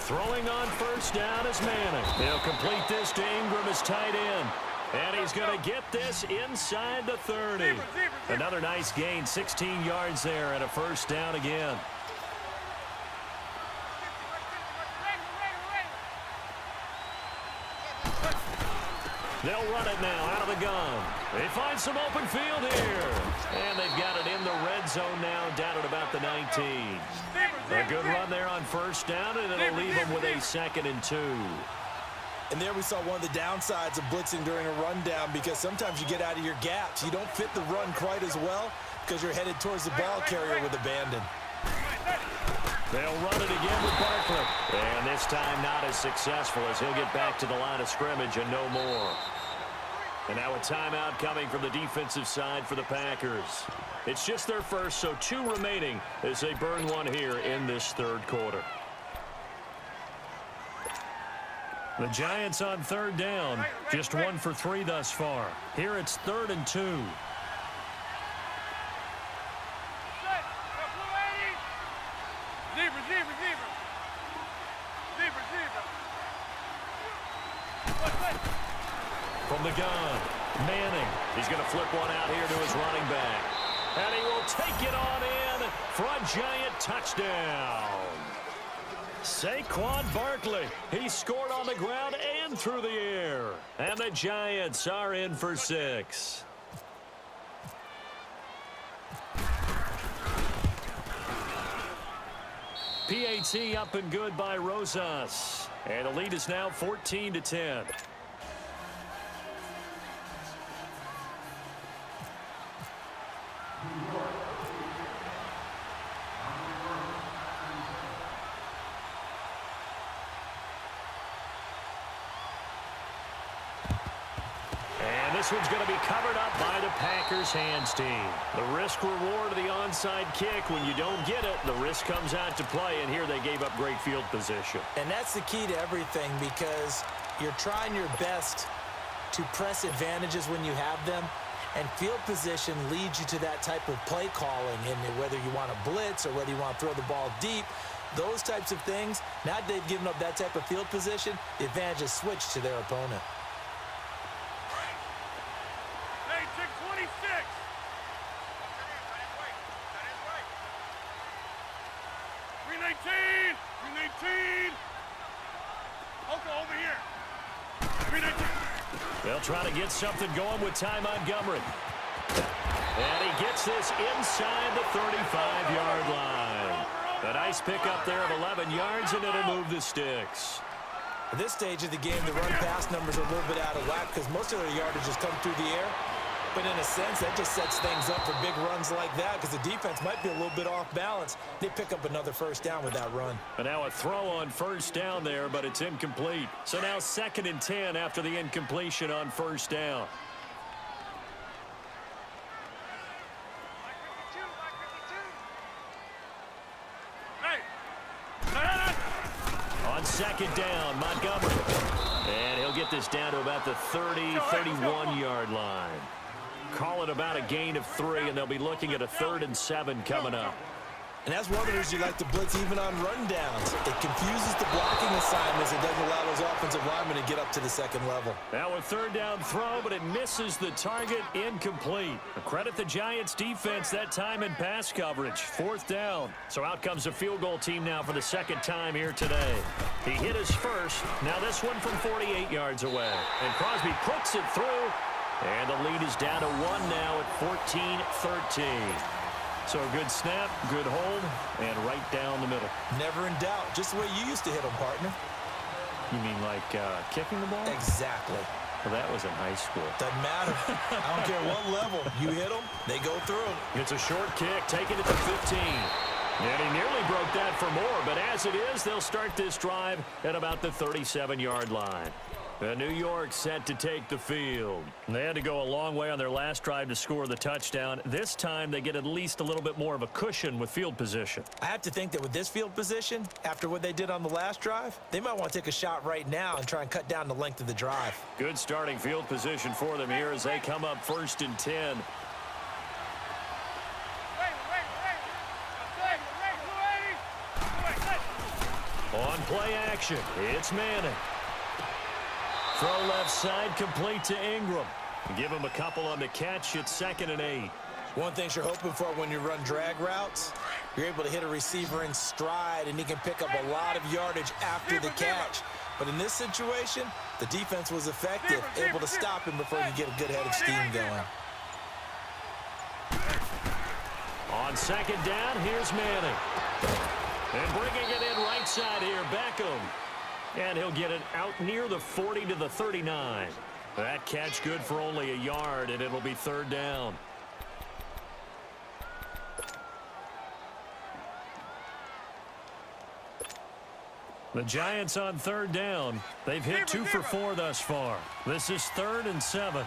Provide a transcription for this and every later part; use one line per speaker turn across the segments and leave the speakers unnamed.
Throwing on first down is Manning. He'll complete this to Ingram as tight end. And he's going to get this inside the 30. Another nice gain, 16 yards there, and a first down again. They'll run it now out of the gun. They find some open field here. And they've got it in the red zone now, down at about the 19. A good run there on first down, and it'll leave them with a 2nd and 2.
And there we saw one of the downsides of blitzing during a rundown, because sometimes you get out of your gaps. You don't fit the run quite as well because you're headed towards the ball carrier with abandon.
They'll run it again with Barkley. And this time not as successful, as he'll get back to the line of scrimmage and no more. And now a timeout coming from the defensive side for the Packers. It's just their first, so 2 remaining as they burn one here in this 3rd quarter. The Giants on 3rd down, just 1 for 3 thus far. Here it's 3rd and 2. From the gun, Manning. He's going to flip one out here to his running back. And he will take it on in for a Giant touchdown. Saquon Barkley. He scored on the ground and through the air. And the Giants are in for 6. PAT up and good by Rosas. And the lead is now 14-10. This one's going to be covered up by the Packers hands team. The risk-reward of the onside kick. When you don't get it, the risk comes out to play, and here they gave up great field position.
And that's the key to everything, because you're trying your best to press advantages when you have them, and field position leads you to that type of play calling, and whether you want to blitz or whether you want to throw the ball deep, those types of things. Now that they've given up that type of field position, the advantage is switched to their opponent.
They'll try to get something going with Ty Montgomery. And he gets this inside the 35-yard line. A nice pickup there of 11 yards, and it'll move the sticks.
At this stage of the game, the run-pass numbers are a little bit out of whack because most of their yardage has come through the air. But in a sense, that just sets things up for big runs like that because the defense might be a little bit off balance. They pick up another first down with that run.
And now a throw on first down there, but it's incomplete. So now 2nd and 10 after the incompletion on first down. On 2nd down, Montgomery. And he'll get this down to about the 31-yard line. Call it about a gain of 3, and they'll be looking at a 3rd and 7 coming up.
And that's one of the reasons you like to blitz even on rundowns. It confuses the blocking assignments and doesn't allow those offensive linemen to get up to the 2nd level.
Now a 3rd down throw, but it misses the target, incomplete. Credit the Giants defense that time in pass coverage. 4th down. So out comes a field goal team now for the 2nd time here today. He hit his first. Now this one from 48 yards away. And Crosby puts it through. And the lead is down to 1 now at 14-13. So a good snap, good hold, and right down the middle.
Never in doubt. Just the way you used to hit them, partner.
You mean like kicking the ball?
Exactly.
Well, that was in high school.
Doesn't matter. I don't care what level. You hit them, they go through.
It's a short kick, taking it to 15. And he nearly broke that for more, but as it is, they'll start this drive at about the 37-yard line. New York set to take the field. They had to go a long way on their last drive to score the touchdown. This time, they get at least a little bit more of a cushion with field position.
I have to think that with this field position, after what they did on the last drive, they might want to take a shot right now and try and cut down the length of the drive.
Good starting field position for them here as they come up 1st and 10. On play action, it's Manning. Throw left side, complete to Ingram. Give him a couple on the catch. It's 2nd and 8.
One thing you're hoping for when you run drag routes, you're able to hit a receiver in stride, and he can pick up a lot of yardage after the catch. But in this situation, the defense was effective, able to stop him before you get a good head of steam going.
On 2nd down, here's Manning. And bringing it in right side here, Beckham. And he'll get it out near the 40 to the 39. That catch good for only a yard, and it'll be 3rd down. The Giants on 3rd down. They've hit 2 for 4 thus far. This is 3rd and 7.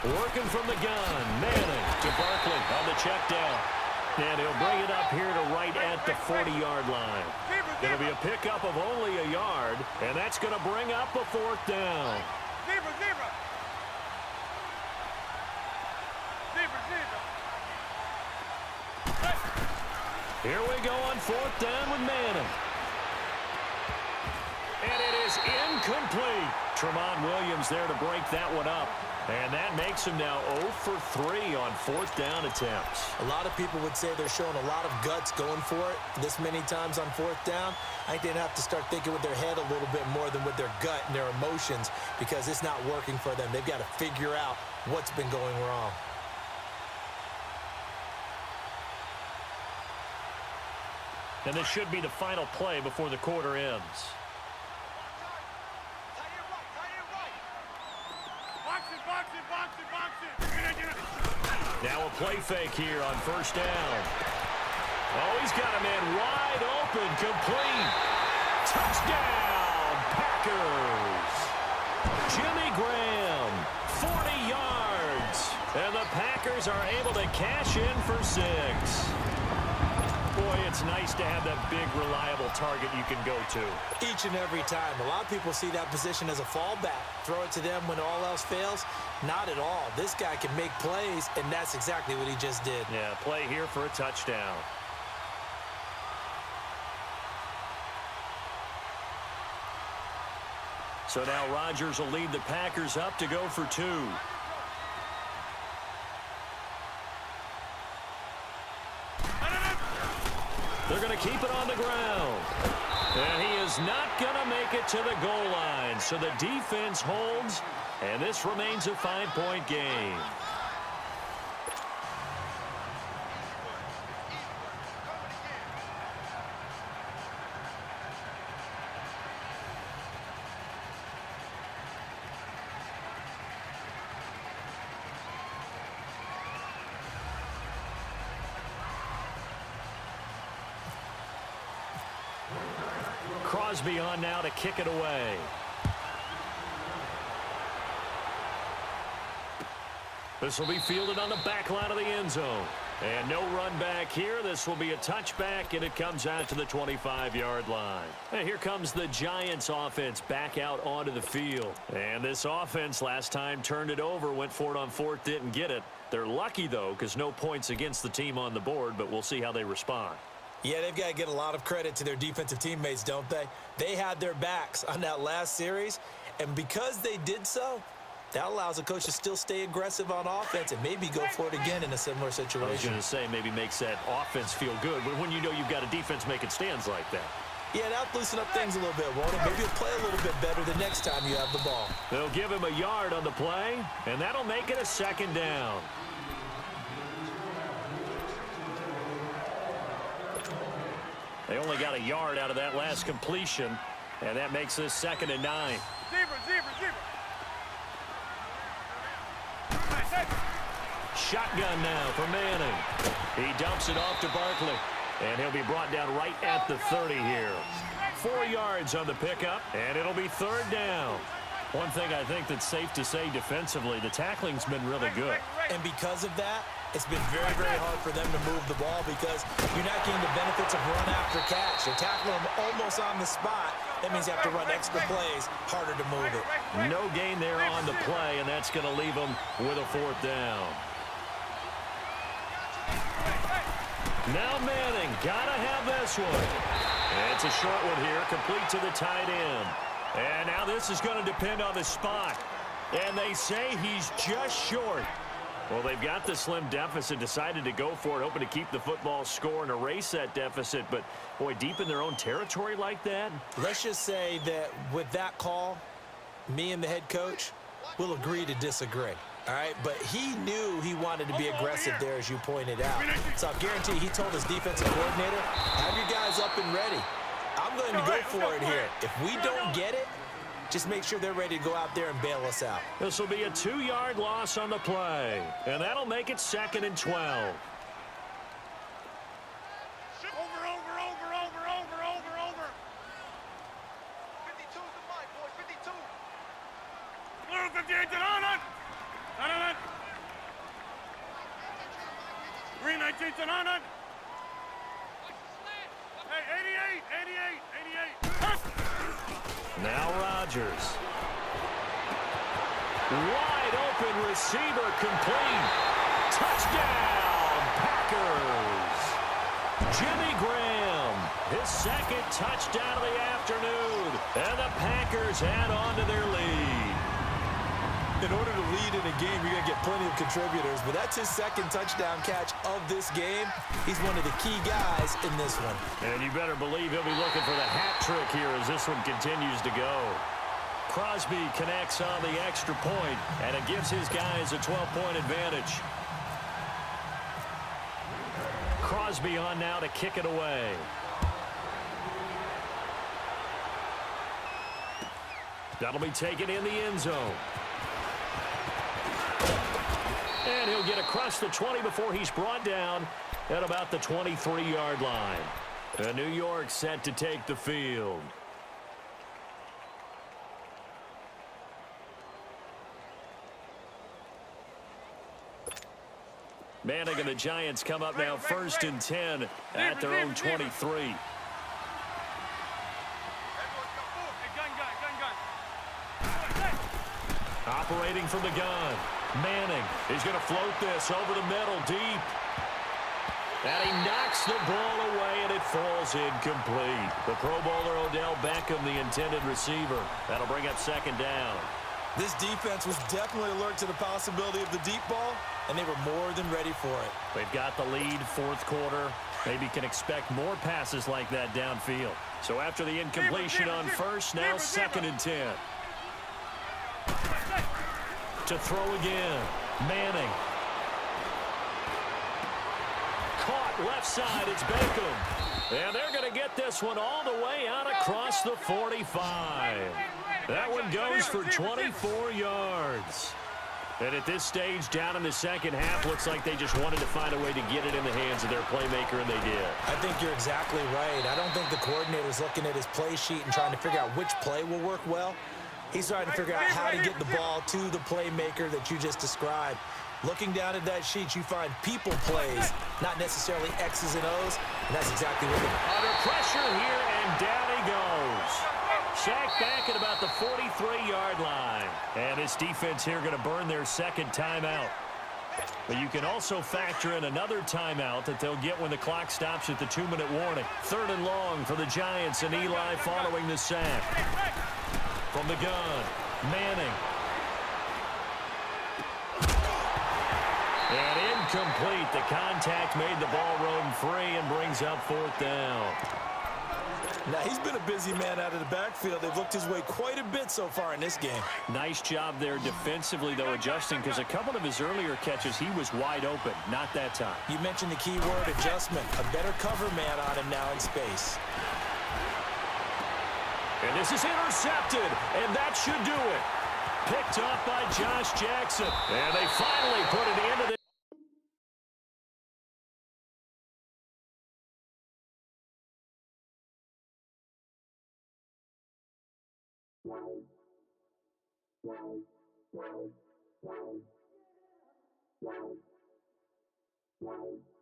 Working from the gun, Manning to Barkley on the check down. And he'll bring it up here to right at the 40-yard line. It'll be a pickup of only a yard, and that's going to bring up a 4th down. Here we go on 4th down with Manning. And it is incomplete. Tramon Williams there to break that one up. And that makes him now 0 for 3 on 4th down attempts.
A lot of people would say they're showing a lot of guts going for it this many times on 4th down. I think they'd have to start thinking with their head a little bit more than with their gut and their emotions, because it's not working for them. They've got to figure out what's been going wrong.
And this should be the final play before the quarter ends. Now a play fake here on 1st down. Oh, he's got a man wide open, complete. Touchdown, Packers. Jimmy Graham, 40 yards. And the Packers are able to cash in for 6. Boy, it's nice to have that big, reliable target you can go to.
Each and every time. A lot of people see that position as a fallback. Throw it to them when all else fails. Not at all. This guy can make plays, and that's exactly what he just did.
Yeah, play here for a touchdown. So now Rodgers will lead the Packers up to go for 2. They're going to keep it on the ground. And he is not going to make it to the goal line. So the defense holds, and this remains a 5-point game. Crosby on now to kick it away. This will be fielded on the back line of the end zone. And no run back here. This will be a touchback, and it comes out to the 25-yard line. And here comes the Giants offense back out onto the field. And this offense last time turned it over, went for it on 4th, didn't get it. They're lucky, though, because no points against the team on the board, but we'll see how they respond.
Yeah, they've got to get a lot of credit to their defensive teammates, don't they? They had their backs on that last series, and because they did so, that allows a coach to still stay aggressive on offense and maybe go for it again in a similar situation.
I was going to say maybe makes that offense feel good, but when you know you've got a defense making stands like that.
Yeah, that'll loosen up things a little bit, won't it? Maybe you'll play a little bit better the next time you have the ball.
They'll give him a yard on the play, and that'll make it a 2nd down. They only got a yard out of that last completion, and that makes this 2nd and 9. Shotgun now for Manning. He dumps it off to Barkley, and he'll be brought down right at the 30 here. 4 yards on the pickup, and it'll be 3rd down. One thing I think that's safe to say defensively, the tackling's been really good.
And because of that, It's been very, very hard for them to move the ball because you're not getting the benefits of run after catch. They're tackling them almost on the spot. That means you have to run extra plays, harder to move it.
No gain there on the play, and that's going to leave them with a 4th down. Now Manning, gotta have this one. It's a short one here, complete to the tight end. And now this is going to depend on the spot. And they say he's just short. Well, they've got the slim deficit, decided to go for it, hoping to keep the football score and erase that deficit. But, boy, deep in their own territory like that.
Let's just say that with that call, me and the head coach will agree to disagree. All right, but he knew he wanted to be aggressive there, as you pointed out. So I guarantee he told his defensive coordinator, have your guys up and ready. I'm going to go for it here. If we don't get it, just make sure they're ready to go out there and bail us out.
This will be a 2-yard loss on the play, and that'll make it 2nd and 12.
Over. 52's the mic, boys, 52. 58 to on. 319 to on. Hey, 88.
Now Rodgers. Wide open receiver complete. Touchdown, Packers. Jimmy Graham, his 2nd touchdown of the afternoon. And the Packers add on to their lead.
In order to lead in a game, you're going to get plenty of contributors, but that's his 2nd touchdown catch of this game. He's one of the key guys in this one.
And you better believe he'll be looking for the hat trick here as this one continues to go. Crosby connects on the extra point, and it gives his guys a 12-point advantage. Crosby on now to kick it away. That'll be taken in the end zone. And he'll get across the 20 before he's brought down at about the 23-yard line. And New York set to take the field. Manning and the Giants come up now 1st and 10 at their own 23. Operating from the gun. Manning is going to float this over the middle deep. And he knocks the ball away, and it falls incomplete. The Pro Bowler Odell Beckham, the intended receiver. That'll bring up 2nd down.
This defense was definitely alert to the possibility of the deep ball, and they were more than ready for it.
They've got the lead, 4th quarter. Maybe can expect more passes like that downfield. So after the incompletion on 1st, now 2nd and 10. To throw again. Manning. Caught left side. It's Beckham. And they're going to get this one all the way out across the 45. That one goes for 24 yards. And at this stage, down in the 2nd half, looks like they just wanted to find a way to get it in the hands of their playmaker, and they did.
I think you're exactly right. I don't think the coordinator's looking at his play sheet and trying to figure out which play will work well. He's trying to figure out how to get the ball to the playmaker that you just described. Looking down at that sheet, you find people plays, not necessarily X's and O's, and that's exactly what they're
under pressure here, and down he goes. Sacked back at about the 43-yard line. And this defense here going to burn their 2nd timeout. But you can also factor in another timeout that they'll get when the clock stops at the 2-minute warning. 3rd and long for the Giants, and Eli following the sack. From the gun, Manning. And incomplete. The contact made the ball roam free and brings up 4th down.
Now, he's been a busy man out of the backfield. They've looked his way quite a bit so far in this game.
Nice job there defensively, though, adjusting, because a couple of his earlier catches, he was wide open. Not that time.
You mentioned the key word, adjustment. A better cover man on him now in space.
And this is intercepted, and that should do it. Picked up by Josh Jackson. And they finally put an end to this.
Perfect.